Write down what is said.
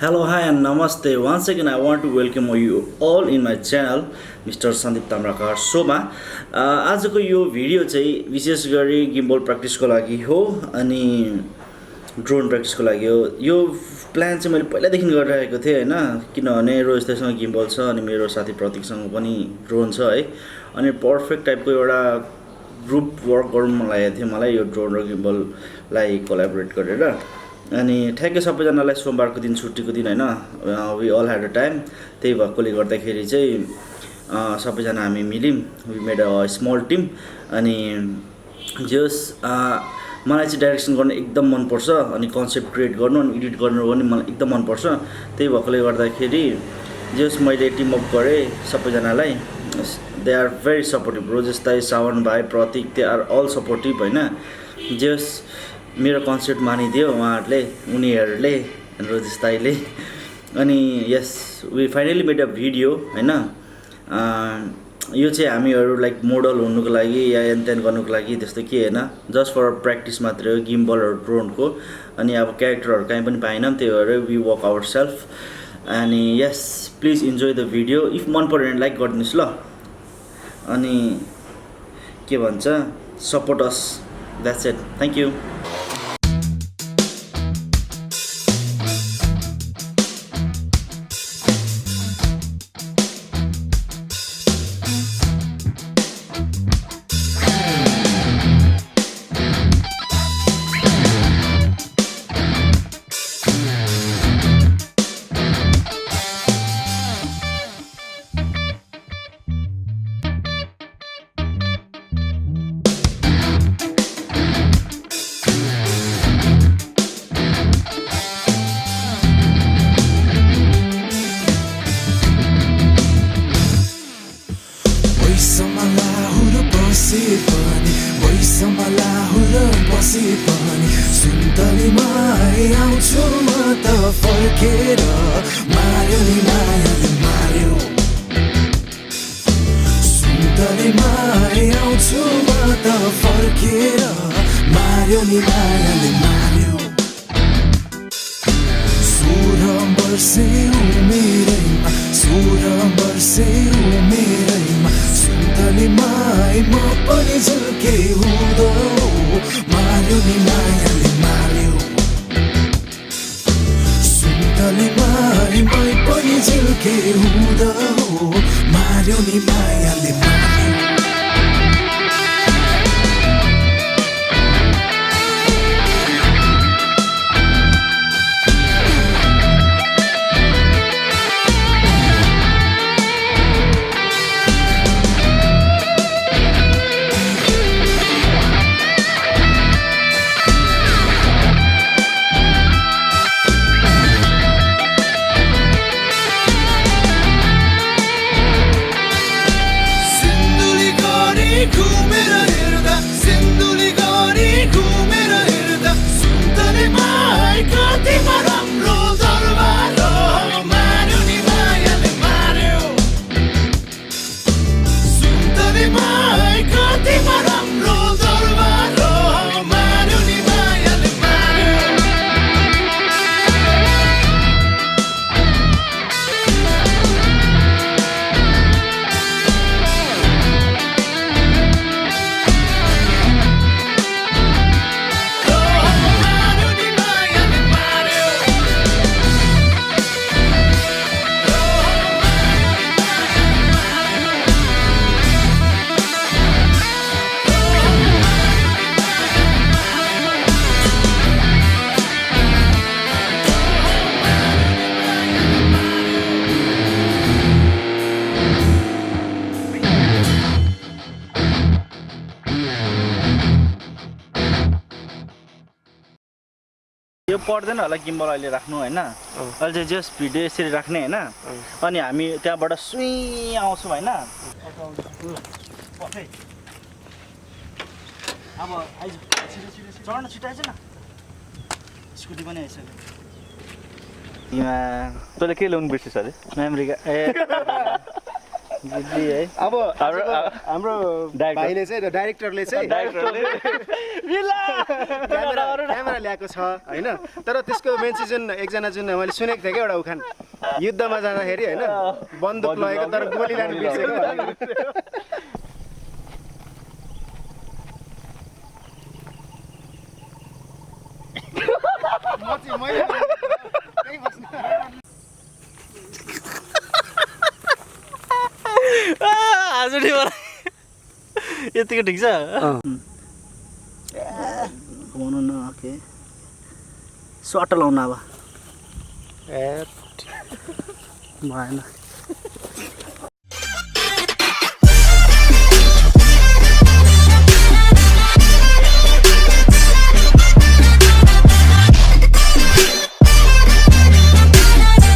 Hello, hi, and namaste. Once again, I want to welcome you all in my channel, Mr. Sandip Tamrakar शोमा आजको यो video चाहिँ विशेष गरी gimbal प्र्याक्टिसको लागि हो अनि ड्रोन प्र्याक्टिसको लागि हो। यो प्लान चाहिँ मैले पहिलादेखि गरिरहेको थिएँ हैन, किनभने रोजेशसँग गिम्बल छ अनि मेरो साथी प्रतीकसँग पनि ड्रोन छ है। अनि पर्फेक्ट टाइपको एउटा ग्रुप वर्क गर्नु मन लागेको थियो मलाई यो ड्रोन र गिम्बललाई कोलाबोरेट गरेर। अनि ठ्याक्कै सबैजनालाई सोमबारको दिन छुट्टीको दिन हैन, we all had a time. त्यही भएकोले गर्दाखेरि चाहिँ सबैजना हामी मिल्यौँ, we made a small team. अनि जस मलाई चाहिँ डाइरेक्सन गर्न एकदम मनपर्छ अनि कन्सेप्ट क्रिएट गर्नु अनि एडिट गर्नु पनि मलाई एकदम मनपर्छ। त्यही भएकोले गर्दाखेरि जस मैले टिम अप गरेँ सबैजनालाई। They are very supportive. Rojesh दाई, सावन भाइ, Pratik, they are all supportive हैन। जस मेरो कन्सेप्ट मानिदियो उनीहरूले रोजेश दाइले। अनि yes we finally made a video हैन। यो चाहिँ हामीहरू लाइक मोडल हुनुको लागि या एनतेन गर्नुको लागि त्यस्तो के हैन, जस्ट फर प्र्याक्टिस मात्रै हो गिम्बल र ड्रोनको। अनि अब क्यारेक्टरहरू कहीँ पनि पाएनौँ, त्यही भएर वी वर्क आवर सेल्फ। अनि yes please enjoy the video. If मन पऱ्यो भने लाइक गरिदिनुहोस् ल। अनि के भन्छ, support us, that's it, thank you. सुन्तलीमा आउँछु म त फर्केर, मार्यो नि मायाले मार्यो। सुन्तलीमा आउँछु म त फर्केर, मार्यो नि मायाले मार्यो। 16 वर्षे उमेरैमा, 16 वर्षे उमेरैमा सुन्तलीमा म पनि झुल्के हुँदो, मार्यो नि मायाले मार्यो। सुन्तलीमा मै पनि झुल्के हुँदो, मार्यो नि मायाले मार्यो। यो पर्दैन होला गिम्बल अहिले राख्नु हैन। अहिले चाहिँ जस्ट भिडियो यसरी राख्ने हैन। अनि हामी त्यहाँबाट सुई आउँछौँ हैन। अब आइज चढ्न छिटाइछ न, स्कुटी पनि आइसक्यो। तिमा तैँले के ल्याउनु बिर्सिस् अरे? मेमोरी ए जिद्दी है अब हाम्रो भाइले चाहिँ डाइरेक्टरले चाहिँ क्यामेरा ल्याएको छ होइन तर त्यसको मेन सिजन एकजना जुन मैले सुनेको थिएँ क्या एउटा उखान युद्धमा जाँदाखेरि होइन बन्दुक लगेको तर गोली लानु बिर्सेको आज यतिको ठिक छ घुमाउनु न ओके स्वाट लाउनु अब भएन